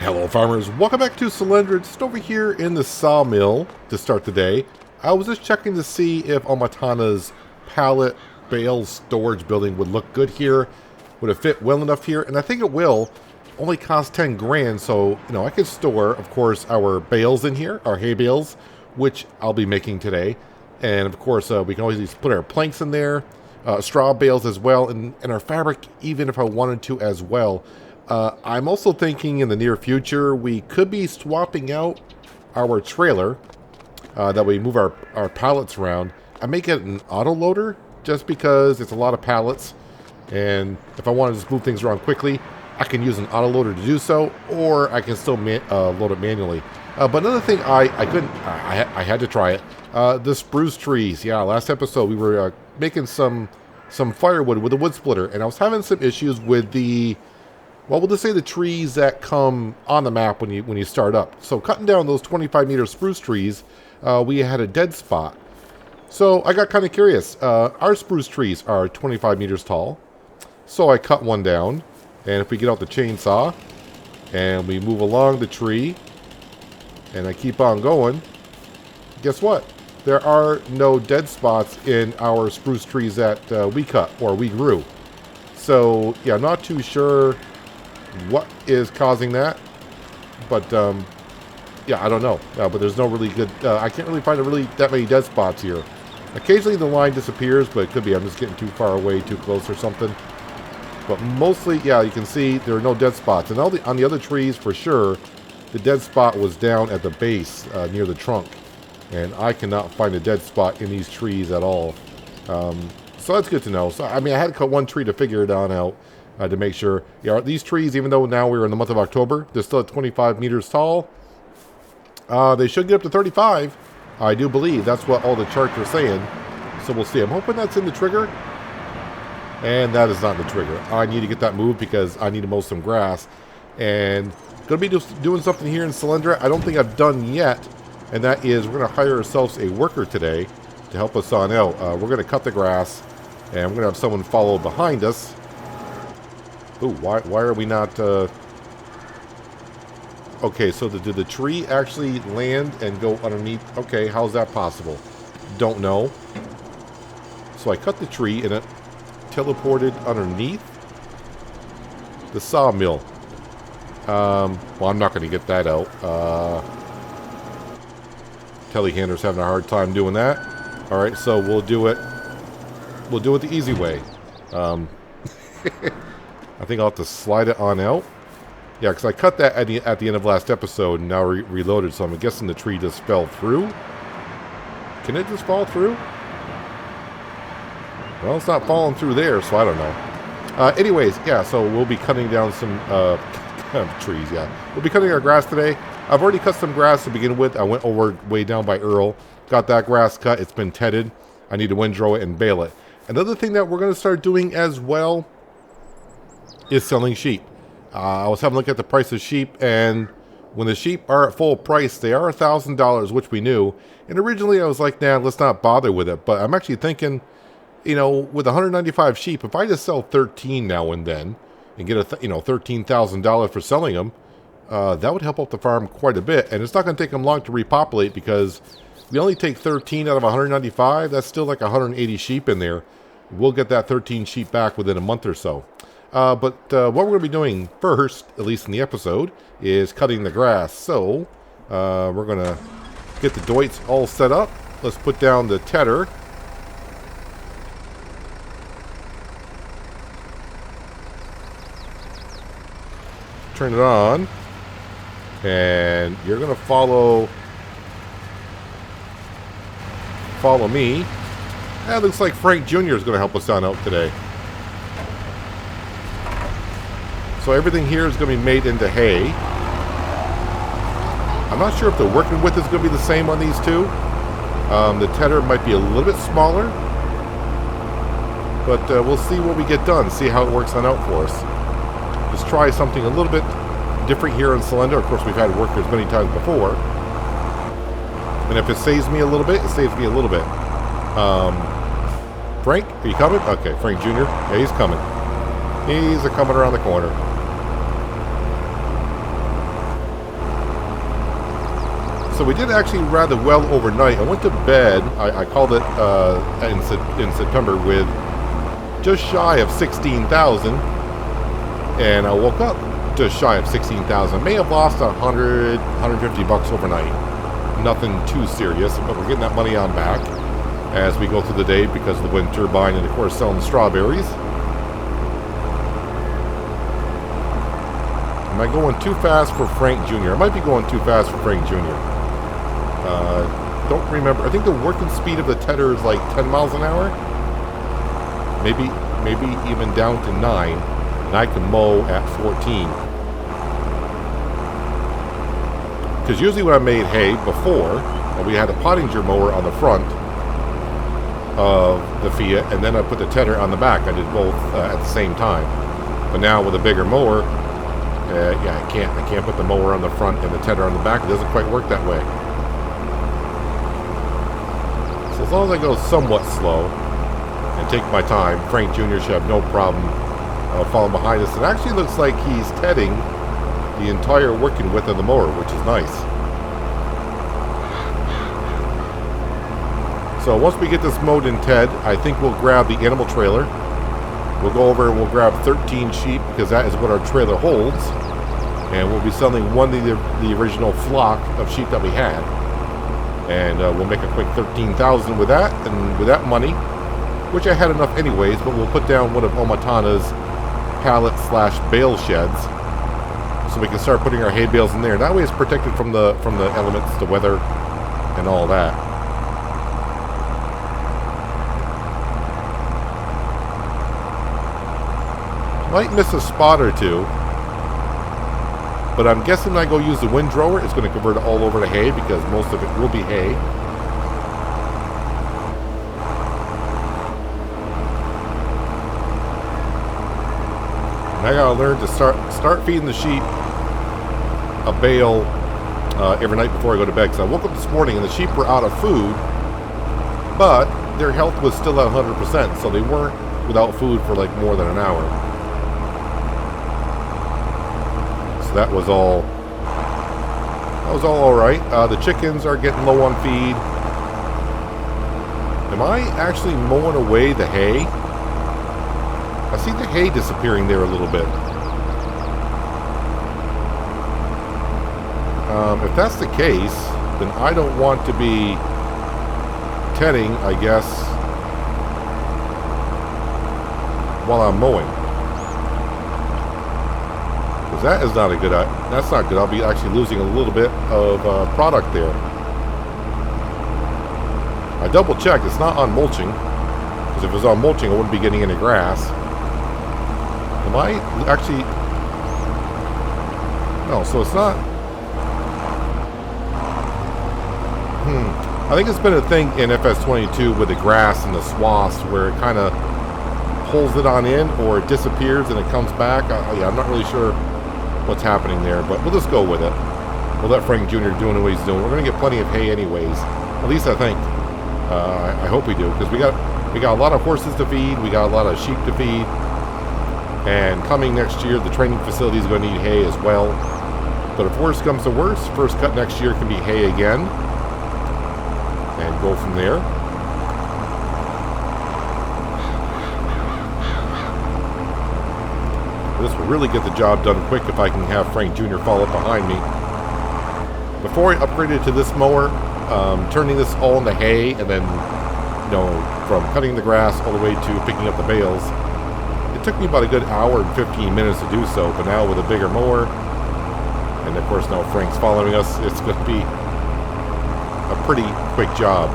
Hello farmers, welcome back to Selendra. Just over here in the sawmill to start the day. I was just checking to see if Omatana's pallet bale storage building would look good here. Would it fit well enough here? And I think it will. Only cost 10 grand, so I could store, of course, our bales in here, our hay bales, which I'll be making today. And of course, we can always put our planks in there, straw bales as well, and our fabric, even if I wanted to as well. I'm also thinking in the near future we could be swapping out our trailer that we move our pallets around. I make it an auto loader just because it's a lot of pallets, and if I want to just move things around quickly, I can use an auto loader to do so, or I can still load it manually. But another thing I had to try it. The spruce trees. Yeah, last episode we were making some firewood with a wood splitter, and I was having some issues with the, well, we'll just say the trees that come on the map when you start up. So cutting down those 25-meter spruce trees, we had a dead spot. So I got kind of curious. Our spruce trees are 25 meters tall. So I cut one down, and if we get out the chainsaw, and we move along the tree, and I keep on going, guess what? There are no dead spots in our spruce trees that we cut or we grew. So yeah, I'm not too sure what is causing that, but yeah, I don't know. But there's no really good, I can't really find that many dead spots here. Occasionally the line disappears, but it could be I'm just getting too far away, too close or something. But mostly, yeah, you can see there are no dead spots. And on the other trees, for sure, the dead spot was down at the base near the trunk. And I cannot find a dead spot in these trees at all. So that's good to know. So I mean, I had to cut one tree to figure it out. To make sure, yeah, these trees, even though now we're in the month of October, they're still at 25 meters tall. They should get up to 35. I do believe that's what all the charts are saying. So we'll see. I'm hoping that's in the trigger. And that is not the trigger. I need to get that moved because I need to mow some grass. And going to be just doing something here in Selendra I don't think I've done yet. And that is we're going to hire ourselves a worker today to help us on out. We're going to cut the grass. And we're going to have someone follow behind us. Ooh, why are we not... Okay, so did the tree actually land and go underneath? Okay, how's that possible? Don't know. So I cut the tree and it teleported underneath the sawmill. Well, I'm not going to get that out. Telehandler's having a hard time doing that. All right, so we'll do it the easy way. I think I'll have to slide it on out. Yeah, because I cut that at the end of last episode and now reloaded, so I'm guessing the tree just fell through. Can it just fall through? Well, it's not falling through there, so I don't know. Anyways, yeah, so we'll be cutting down some trees, yeah. We'll be cutting our grass today. I've already cut some grass to begin with. I went over way down by Earl. Got that grass cut. It's been tedded. I need to windrow it and bale it. Another thing that we're going to start doing as well is selling sheep. I was having a look at the price of sheep, and when the sheep are at full price, they are $1,000, which we knew. And originally I was like, nah, let's not bother with it. But I'm actually thinking, with 195 sheep, if I just sell 13 now and then and get $13,000 for selling them, that would help out the farm quite a bit. And it's not going to take them long to repopulate because we only take 13 out of 195. That's still like 180 sheep in there. We'll get that 13 sheep back within a month or so. But what we're going to be doing first, at least in the episode, is cutting the grass. So we're going to get the doits all set up. Let's put down the tedder. Turn it on. And you're going to follow me. That looks like Frank Jr. is going to help us on out today. So everything here is going to be made into hay. I'm not sure if the working width is going to be the same on these two. The tedder might be a little bit smaller. But we'll see what we get done. See how it works on out for us. Let's try something a little bit different here in Selendra. Of course, we've had workers many times before. And if it saves me a little bit, it saves me a little bit. Frank, are you coming? Okay, Frank Jr. Yeah, he's coming. He's coming around the corner. So we did actually rather well overnight. I went to bed. I called it in September with just shy of 16,000, and I woke up just shy of 16,000. May have lost 100, 150 bucks overnight. Nothing too serious, but we're getting that money on back as we go through the day because of the wind turbine and of course selling the strawberries. Am I going too fast for Frank Jr.? I might be going too fast for Frank Jr. Don't remember. I think the working speed of the tedder is like 10 miles an hour. Maybe even down to 9. And I can mow at 14. Because usually when I made hay before, we had a Pottinger mower on the front of the Fiat, and then I put the tedder on the back. I did both at the same time. But now with a bigger mower, yeah, I can't put the mower on the front and the tedder on the back. It doesn't quite work that way. So as long as I go somewhat slow and take my time, Frank Jr. should have no problem following behind us. It actually looks like he's tedding the entire working width of the mower, which is nice. So once we get this mowed in Ted, I think we'll grab the animal trailer. We'll go over and we'll grab 13 sheep because that is what our trailer holds. And we'll be selling one of the original flock of sheep that we had. And we'll make a quick 13,000 with that. And with that money, which I had enough anyways, but we'll put down one of Omatana's pallet/bale sheds. So we can start putting our hay bales in there. That way it's protected from the elements, the weather, and all that. Might miss a spot or two, but I'm guessing when I go use the windrower, it's going to convert it all over to hay because most of it will be hay. And I gotta learn to start feeding the sheep a bale every night before I go to bed. Because I woke up this morning and the sheep were out of food, but their health was still at 100%, so they weren't without food for like more than an hour. So that was all right. The chickens are getting low on feed. Am I actually mowing away the hay? I see the hay disappearing there a little bit. If that's the case, then I don't want to be tedding, I guess, while I'm mowing. Because that is not a good, that's not good. I'll be actually losing a little bit of product there. I double checked, it's not on mulching. Because if it was on mulching, I wouldn't be getting any grass. Am I actually... No, so it's not... I think it's been a thing in FS22 with the grass and the swaths where it kind of pulls it on in or it disappears and it comes back. Yeah, I'm not really sure what's happening there, but we'll just go with it. We'll let Frank Jr. doing what he's doing. We're going to get plenty of hay anyways. At least I think. I hope we do, because we got a lot of horses to feed. We got a lot of sheep to feed. And coming next year, the training facility is going to need hay as well. But if worse comes to worse, first cut next year can be hay again. And go from there. This will really get the job done quick if I can have Frank Jr. follow up behind me. Before I upgraded to this mower, turning this all into hay, and then, you know, from cutting the grass all the way to picking up the bales, it took me about a good hour and 15 minutes to do so. But now with a bigger mower, and of course now Frank's following us, it's going to be a pretty quick job.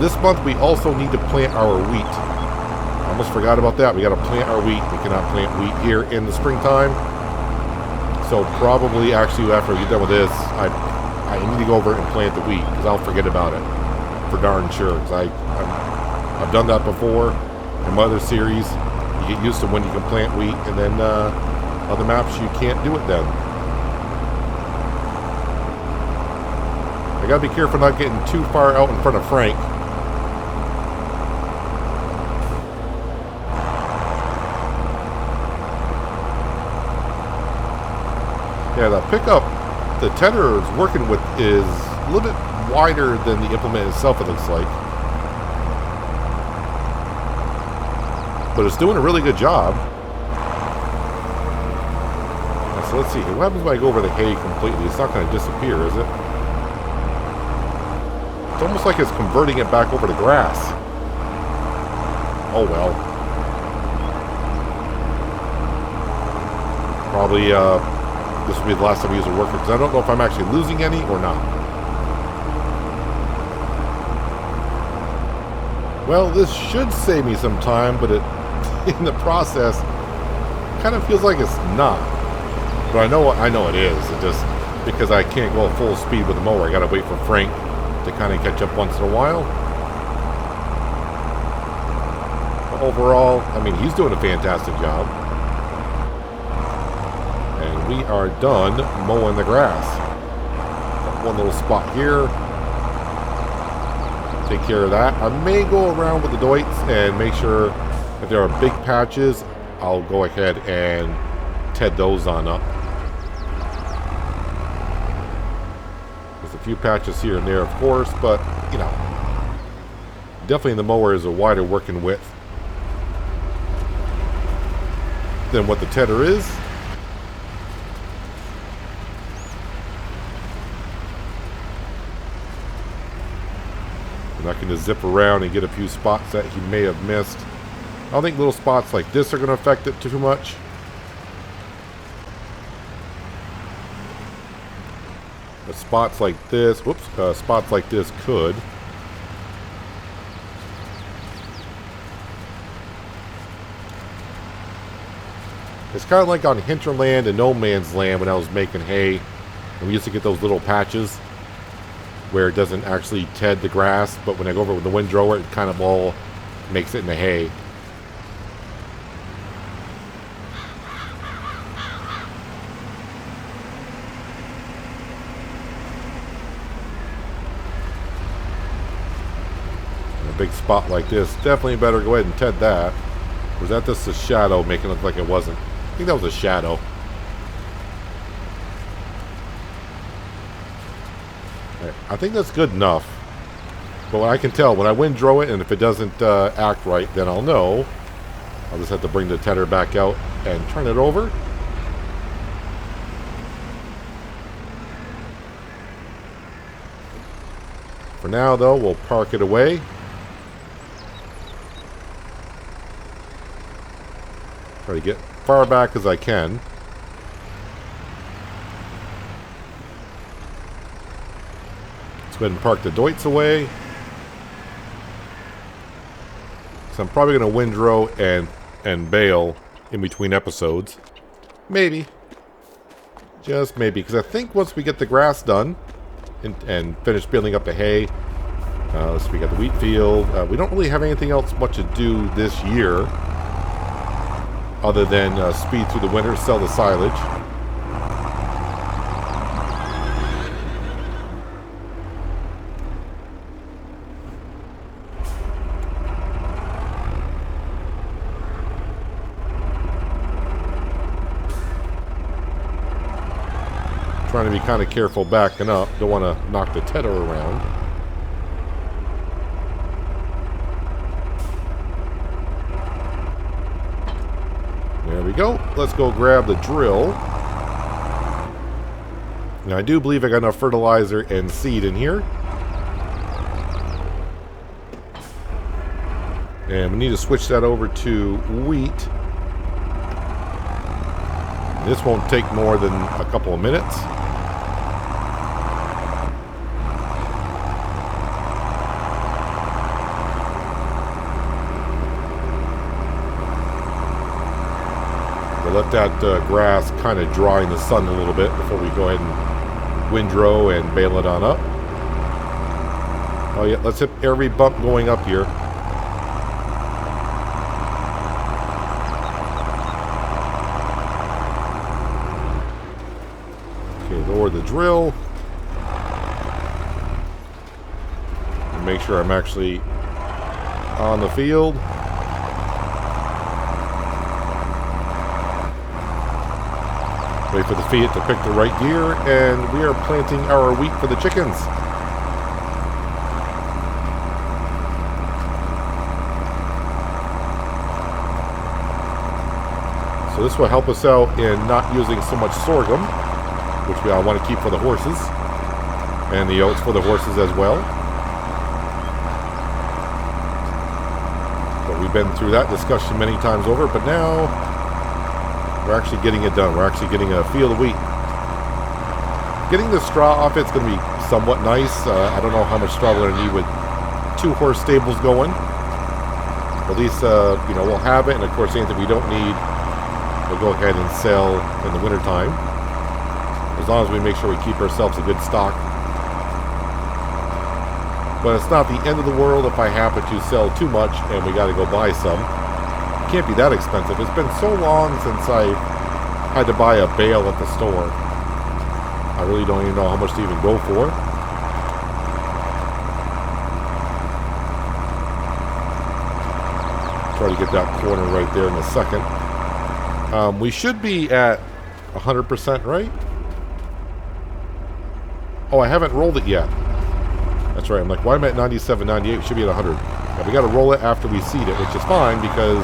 This month we also need to plant our wheat. I almost forgot about that. We got to plant our wheat. We cannot plant wheat here in the springtime. So probably actually after we get done with this, I need to go over and plant the wheat because I'll forget about it for darn sure. Because I've done that before in my other series. You get used to when you can plant wheat, and then other maps you can't do it then. I gotta be careful not getting too far out in front of Frank. Yeah, the pickup the tedder is working with is a little bit wider than the implement itself, it looks like. But it's doing a really good job. So let's see. What happens when I go over the hay completely? It's not going to disappear, is it? It's almost like it's converting it back over to grass. Oh well. Probably this will be the last time I use a worker, because I don't know if I'm actually losing any or not. Well, this should save me some time, but it, in the process, kind of feels like it's not. But I know it is. It just, because I can't go at full speed with the mower, I gotta wait for Frank to kind of catch up once in a while. But overall, I mean, he's doing a fantastic job. And we are done mowing the grass. Got one little spot here. Take care of that. I may go around with the Deutz and make sure if there are big patches, I'll go ahead and ted those on up. There's a few patches here and there, of course, but, you know, definitely the mower is a wider working width than what the tedder is. And I can just zip around and get a few spots that he may have missed. I don't think little spots like this are going to affect it too much. But spots like this, whoops, spots like this could. It's kind of like on Hinterland and No Man's Land when I was making hay. And we used to get those little patches where it doesn't actually ted the grass, but when I go over with the windrower, it kind of all makes it in the hay. A big spot like this, definitely better go ahead and ted that. Was that just a shadow making it look like it wasn't? I think that was a shadow. I think that's good enough. But what I can tell, when I windrow it, and if it doesn't act right, then I'll know. I'll just have to bring the tedder back out and turn it over. For now, though, we'll park it away. Try to get far back as I can. Let's go ahead and park the Deutz away. So I'm probably going to windrow and bale in between episodes. Maybe. Just maybe. Because I think once we get the grass done and finish building up the hay, so we got the wheat field. We don't really have anything else much to do this year other than speed through the winter, sell the silage. Trying to be kind of careful backing up. Don't want to knock the tedder around. There we go. Let's go grab the drill. Now I do believe I got enough fertilizer and seed in here. And we need to switch that over to wheat. This won't take more than a couple of minutes. We'll let that grass kind of dry in the sun a little bit before we go ahead and windrow and bale it on up. Oh yeah, let's hit every bump going up here. Okay, lower the drill. And make sure I'm actually on the field. Wait for the feet to pick the right gear, and we are planting our wheat for the chickens. So this will help us out in not using so much sorghum, which I want to keep for the horses, and the oats for the horses as well. But we've been through that discussion many times over, but now we're actually getting it done. We're actually getting a field of wheat. Getting the straw off it's going to be somewhat nice. I don't know how much straw we're going to need with 2 horse stables going. At least, we'll have it, and of course anything we don't need, we'll go ahead and sell in the wintertime. As long as we make sure we keep ourselves a good stock. But it's not the end of the world if I happen to sell too much and we got to go buy some. It can't be that expensive. It's been so long since I had to buy a bale at the store. I really don't even know how much to even go for. Try to get that corner right there in a second. We should be at 100%, right? Oh, I haven't rolled it yet. That's right. I'm like, why am I at 97, 98? We should be at 100. Yeah, we got to roll it after we seed it, which is fine because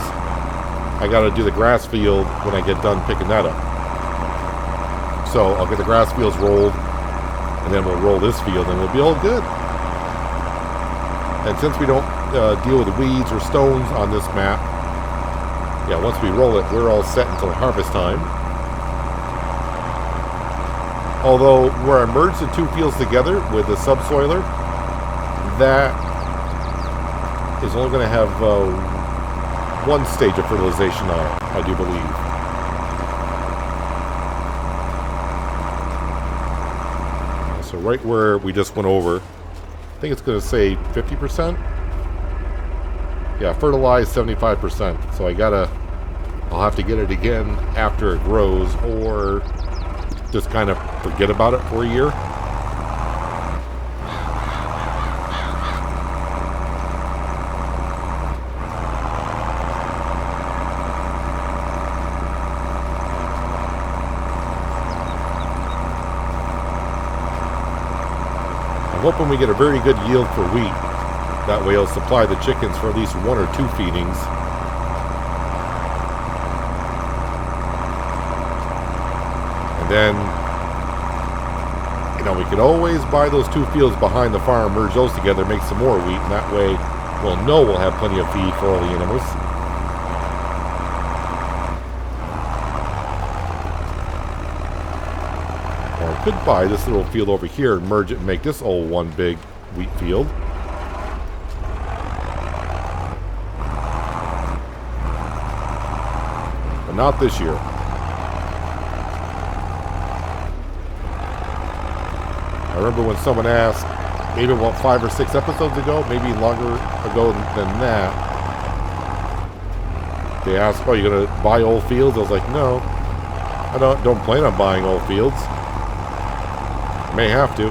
I got to do the grass field when I get done picking that up. So I'll get the grass fields rolled, and then we'll roll this field, and we'll be all good. And since we don't deal with weeds or stones on this map, yeah, once we roll it, we're all set until harvest time. Although, where I merged the 2 fields together with the subsoiler, that is only going to have 1 stage of fertilization on it, I do believe. So right where we just went over, I think it's going to say 50%. Yeah, fertilized 75%. So I'll have to get it again after it grows, or just kind of forget about it for a year. I'm hoping we get a very good yield for wheat. That way it'll supply the chickens for at least 1 or 2 feedings. And then, we could always buy those 2 fields behind the farm, merge those together, make some more wheat, and that way we'll know we'll have plenty of feed for all the animals. Or I could buy this little field over here and merge it and make this all one big wheat field. But not this year. I remember when someone asked, maybe about 5 or 6 episodes ago, maybe longer ago than that, they asked, oh, you going to buy old fields? I was like, no, I don't plan on buying old fields. May have to.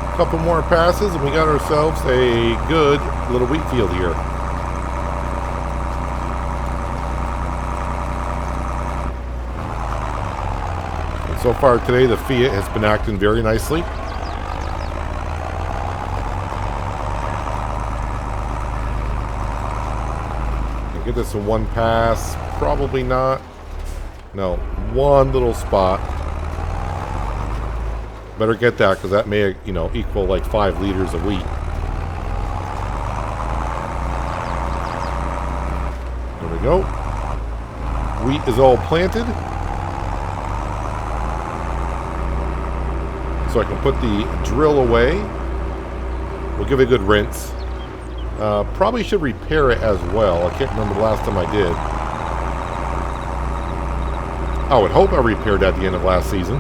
A couple more passes and we got ourselves a good little wheat field here. So far today, the Fiat has been acting very nicely. Can get this in one pass? Probably not. No, one little spot. Better get that because that may, equal like 5 liters of wheat. There we go. Wheat is all planted. So I can put the drill away. We'll give it a good rinse. Probably should repair it as well. I can't remember the last time I did. I would hope I repaired at the end of last season.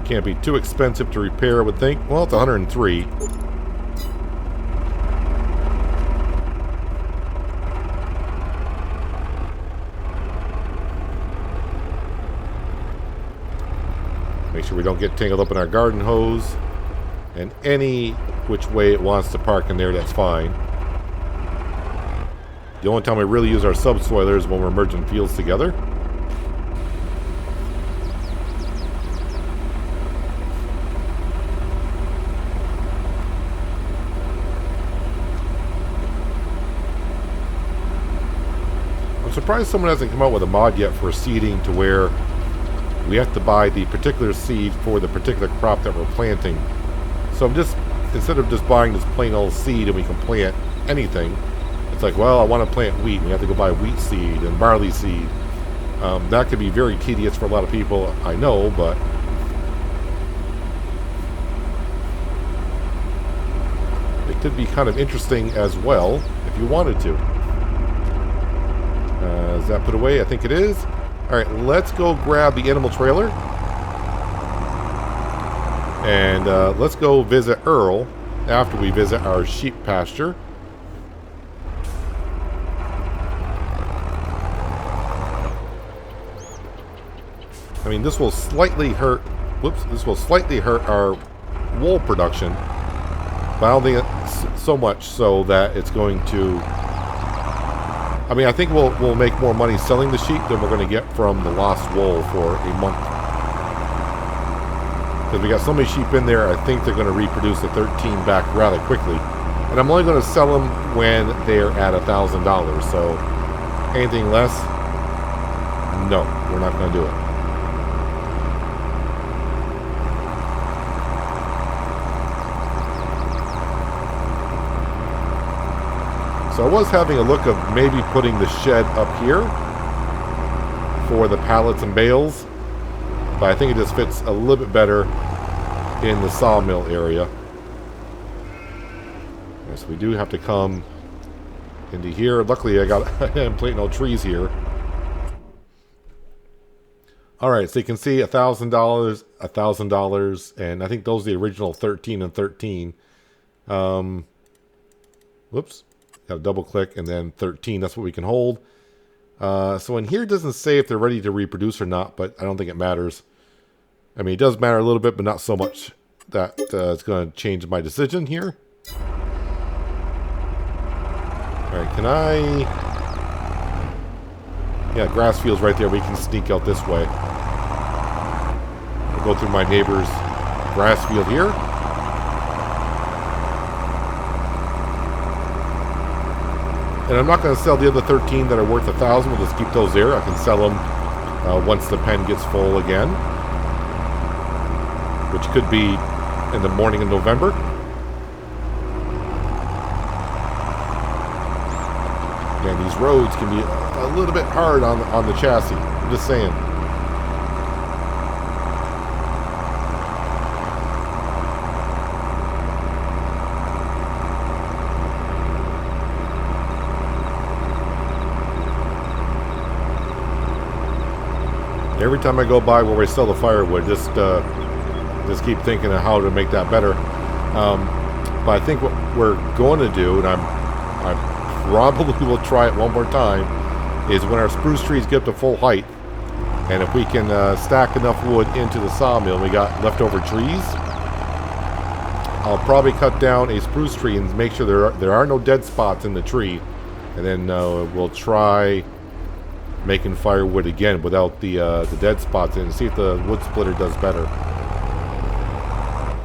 Can't be too expensive to repair, I would think. Well, it's 103. Make sure we don't get tangled up in our garden hose. And any which way it wants to park in there, that's fine. The only time we really use our subsoiler is when we're merging fields together. I'm surprised someone hasn't come out with a mod yet for seeding to where we have to buy the particular seed for the particular crop that we're planting. So I'm just, instead of just buying this plain old seed and we can plant anything, it's like, well, I want to plant wheat. We have to go buy wheat seed and barley seed. That could be very tedious for a lot of people, I know, but it could be kind of interesting as well if you wanted to. Is that put away? I think it is. All right, let's go grab the animal trailer. And let's go visit Earl after we visit our sheep pasture. I mean, this will slightly hurt. Whoops! This will slightly hurt our wool production, but I don't think it's so much so that it's going to. I mean, I think we'll make more money selling the sheep than we're going to get from the lost wool for a month. Because we got so many sheep in there, I think they're going to reproduce the 13 back rather quickly. And I'm only going to sell them when they're at $1,000. So anything less, no, we're not going to do it. So I was having a look of maybe putting the shed up here for the pallets and bales, but I think it just fits a little bit better in the sawmill area. Okay, so we do have to come into here. Luckily I'm planting no trees here. Alright, so you can see $1,000, $1,000, and I think those are the original 13 and 13. Whoops. Got to double click and then 13. That's what we can hold. So in here it doesn't say if they're ready to reproduce or not, but I don't think it matters. I mean, it does matter a little bit, but not so much that it's going to change my decision here. Alright, can I... Yeah, grass fields right there. We can sneak out this way. I'll go through my neighbor's grass field here. And I'm not going to sell the other 13 that are worth $1,000. We'll just keep those there. I can sell them once the pen gets full again, which could be in the morning in November. Man, these roads can be a little bit hard on the chassis. I'm just saying. Every time I go by where we sell the firewood, just keep thinking of how to make that better. But I think what we're going to do, and I probably will try it one more time, is when our spruce trees get to full height, and if we can stack enough wood into the sawmill, we got leftover trees, I'll probably cut down a spruce tree and make sure there are no dead spots in the tree, and then we'll try making firewood again without the dead spots in and see if the wood splitter does better.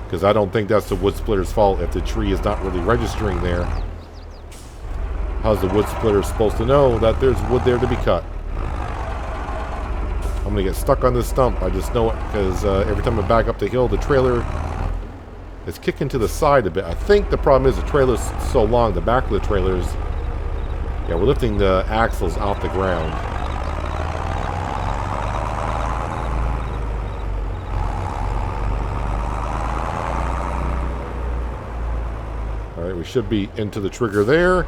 Because I don't think that's the wood splitter's fault if the tree is not really registering there. How's the wood splitter supposed to know that there's wood there to be cut? I'm going to get stuck on this stump. I just know it because every time I back up the hill, the trailer is kicking to the side a bit. I think the problem is the trailer's so long, the back of the trailer's... Yeah, we're lifting the axles off the ground. Alright, we should be into the trigger there.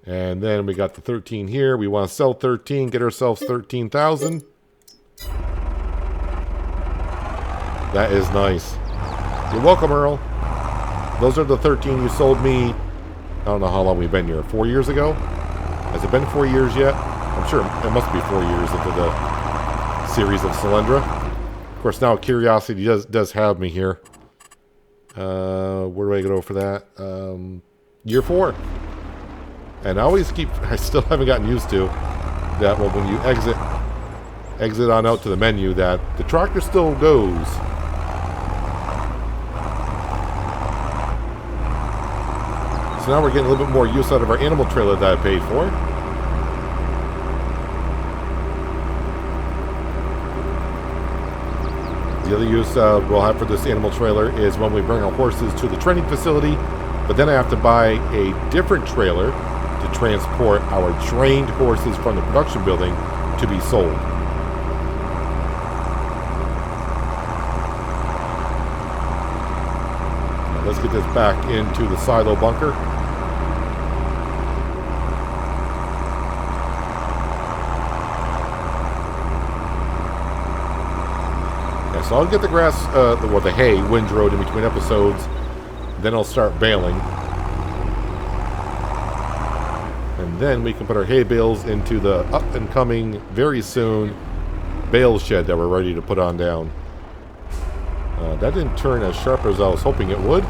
And then we got the 13 here. We want to sell 13, get ourselves 13,000. That is nice. You're welcome, Earl. Those are the 13 you sold me. I don't know how long we've been here. 4 years ago? Has it been 4 years yet? I'm sure it must be 4 years into the series of Selendra. Of course, now curiosity does have me here. Where do I go for that? Year 4. And I still haven't gotten used to that. Well, when you exit on out to the menu, that the tractor still goes. So now we're getting a little bit more use out of our animal trailer that I paid for. The other use we'll have for this animal trailer is when we bring our horses to the training facility, but then I have to buy a different trailer to transport our trained horses from the production building to be sold. Now let's get this back into the silo bunker. So I'll get the grass, the hay windrowed in between episodes. Then I'll start baling. And then we can put our hay bales into the up-and-coming, very soon, bale shed that we're ready to put on down. That didn't turn as sharp as I was hoping it would.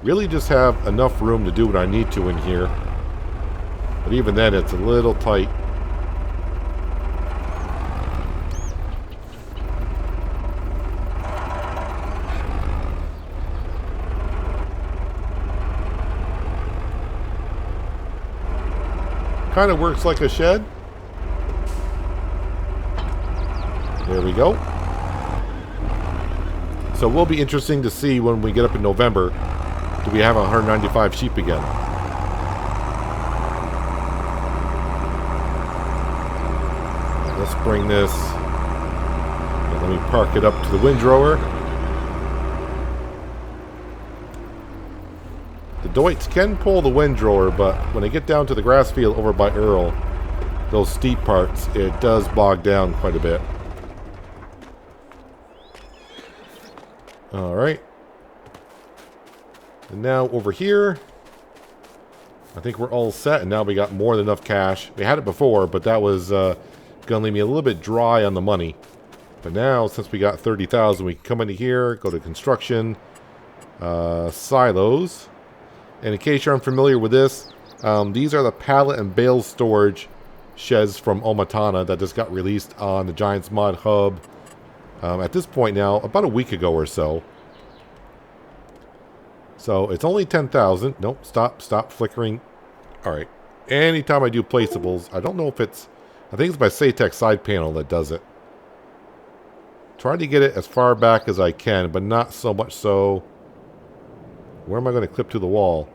Really just have enough room to do what I need to in here. But even then, it's a little tight. Kind of works like a shed. There we go. So it will be interesting to see when we get up in November. Do we have 195 sheep again? Let's bring this, and let me park it up to the windrower. The Deutz can pull the windrower, but when I get down to the grass field over by Earl, those steep parts, it does bog down quite a bit. Alright. And now over here, I think we're all set, and now we got more than enough cash. We had it before, but that was going to leave me a little bit dry on the money. But now, since we got 30,000, we can come into here, go to construction, silos. And in case you're unfamiliar with this, these are the pallet and bale storage sheds from Omatana that just got released on the Giants Mod Hub. At this point now, about a week ago or so. So it's only 10,000. Nope, stop flickering. All right. Anytime I do placeables, I don't know if it's, I think it's my Satex side panel that does it. Trying to get it as far back as I can, but not so much so. Where am I going to clip to the wall?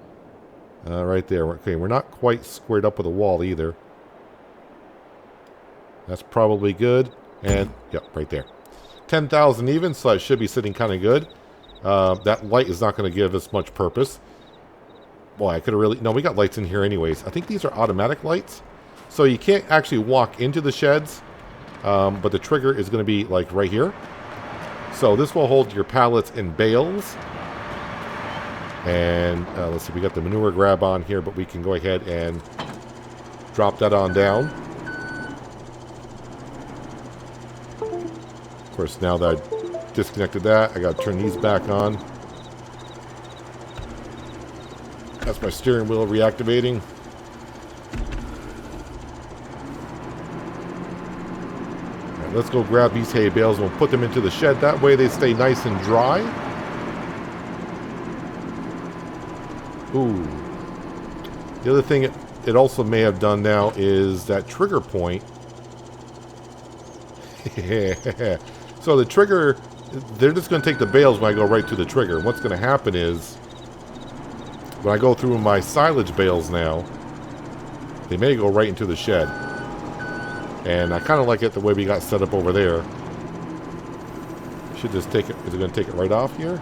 Right there. Okay, we're not quite squared up with a wall either. That's probably good. And, yep, right there. 10,000 even, so I should be sitting kind of good. That light is not going to give us much purpose. Boy, I could have really... No, we got lights in here anyways. I think these are automatic lights. So you can't actually walk into the sheds, but the trigger is going to be like right here. So this will hold your pallets and bales. And let's see, we got the manure grab on here, but we can go ahead and drop that on down. Of course, now that I disconnected that, I got to turn these back on. That's my steering wheel reactivating. Let's go grab these hay bales and we'll put them into the shed. That way they stay nice and dry. Ooh. The other thing it also may have done now is that trigger point. So the trigger, they're just going to take the bales when I go right to the trigger. What's going to happen is, when I go through my silage bales now, they may go right into the shed. And I kind of like it the way we got set up over there. Should just take it. Is it going to take it right off here?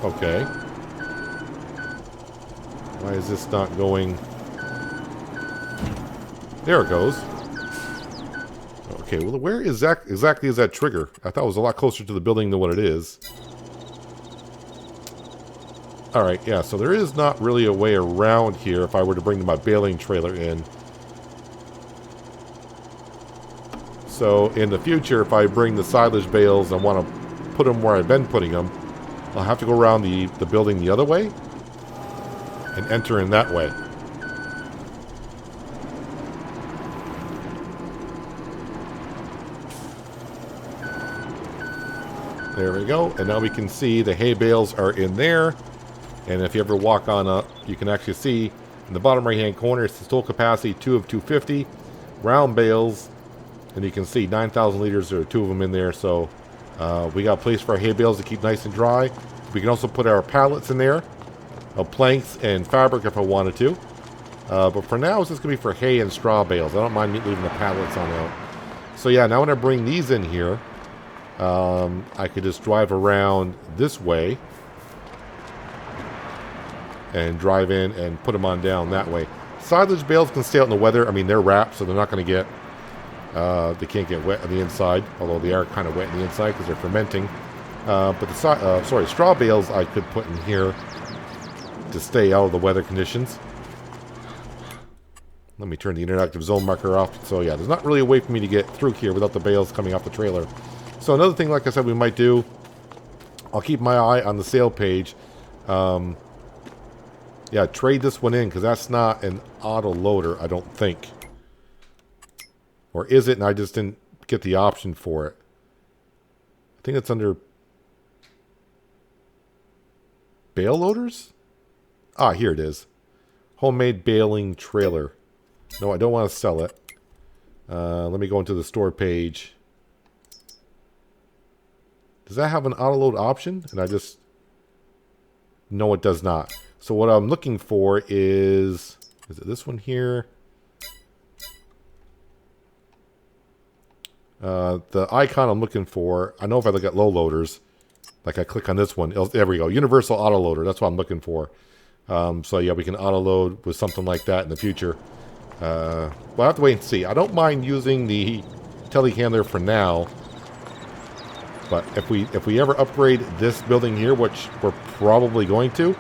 Okay. Why is this not going? There it goes. Okay, well, where is that exactly is that trigger? I thought it was a lot closer to the building than what it is. Alright, yeah, so there is not really a way around here if I were to bring my baling trailer in. So in the future, if I bring the silage bales and want to put them where I've been putting them, I'll have to go around the building the other way and enter in that way. There we go. And now we can see the hay bales are in there. And if you ever walk on up, you can actually see in the bottom right hand corner, it's the total capacity 2 of 250 round bales. And you can see 9,000 liters, there are 2 of them in there. So we got a place for our hay bales to keep nice and dry. We can also put our pallets in there of planks and fabric if I wanted to. But for now, it's just going to be for hay and straw bales. I don't mind leaving the pallets on out. So yeah, now when I bring these in here, I could just drive around this way and drive in and put them on down that way. Silage bales can stay out in the weather. I mean, they're wrapped, so they're not going to get, they can't get wet on the inside, although they are kind of wet on the inside because they're fermenting. But the straw bales I could put in here to stay out of the weather conditions. Let me turn the interactive zone marker off. So yeah, there's not really a way for me to get through here without the bales coming off the trailer. So another thing, like I said, we might do, I'll keep my eye on the sale page. Yeah, trade this one in, because that's not an auto loader, I don't think. Or is it, and I just didn't get the option for it. I think it's under bale loaders? Ah, here it is. Homemade baling trailer. No, I don't want to sell it. Let me go into the store page. Does that have an auto load option? And I just... No, it does not. So what I'm looking for is it this one here? The icon I'm looking for, I know if I look at low loaders, like I click on this one, there we go, universal auto loader, that's what I'm looking for. So yeah, we can auto load with something like that in the future. We'll have to wait and see. I don't mind using the telehandler for now. But if we ever upgrade this building here, which we're probably going to,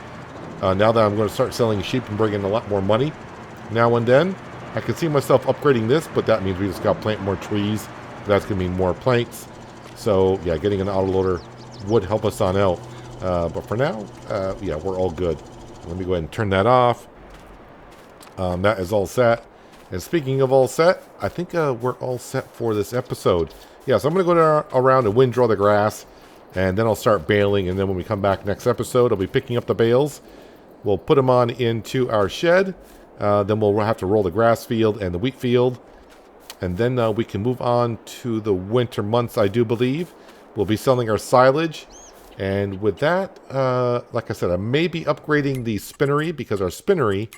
now that I'm going to start selling sheep and bringing a lot more money now and then, I can see myself upgrading this, but that means we just got to plant more trees. That's going to mean more planks. So yeah, getting an autoloader would help us on out. But for now, yeah, we're all good. Let me go ahead and turn that off. That is all set. And speaking of all set, I think we're all set for this episode. Yeah, so I'm going to go around and windrow the grass, and then I'll start baling, and then when we come back next episode, I'll be picking up the bales. We'll put them on into our shed, then we'll have to roll the grass field and the wheat field, and then we can move on to the winter months, I do believe. We'll be selling our silage, and with that, like I said, I may be upgrading the spinnery, because our spinnery,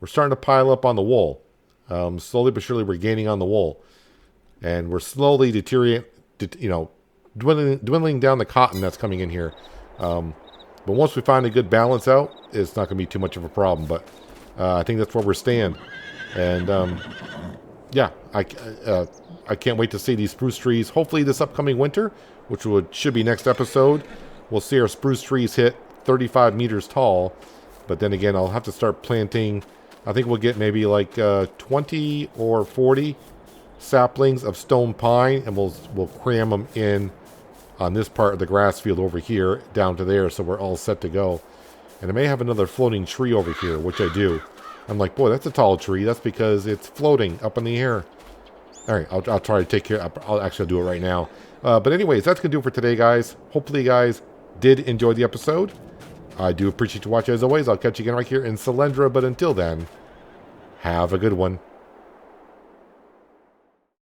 we're starting to pile up on the wool. Slowly but surely, we're gaining on the wool, and we're slowly dwindling down the cotton that's coming in here. But once we find a good balance out, it's not going to be too much of a problem. But I think that's where we're staying, and yeah, I can't wait to see these spruce trees. Hopefully, this upcoming winter, which should be next episode, we'll see our spruce trees hit 35 meters tall. But then again, I'll have to start planting. I think we'll get maybe like 20 or 40 saplings of stone pine, and we'll cram them in on this part of the grass field over here down to there, so we're all set to go. And I may have another floating tree over here, which I do. I'm like, boy, that's a tall tree. That's because it's floating up in the air. All right, I'll try to take care. I'll actually do it right now. But anyways, that's going to do it for today, guys. Hopefully you guys did enjoy the episode. I do appreciate you watching as always. I'll catch you again right here in Selendra. But until then, have a good one.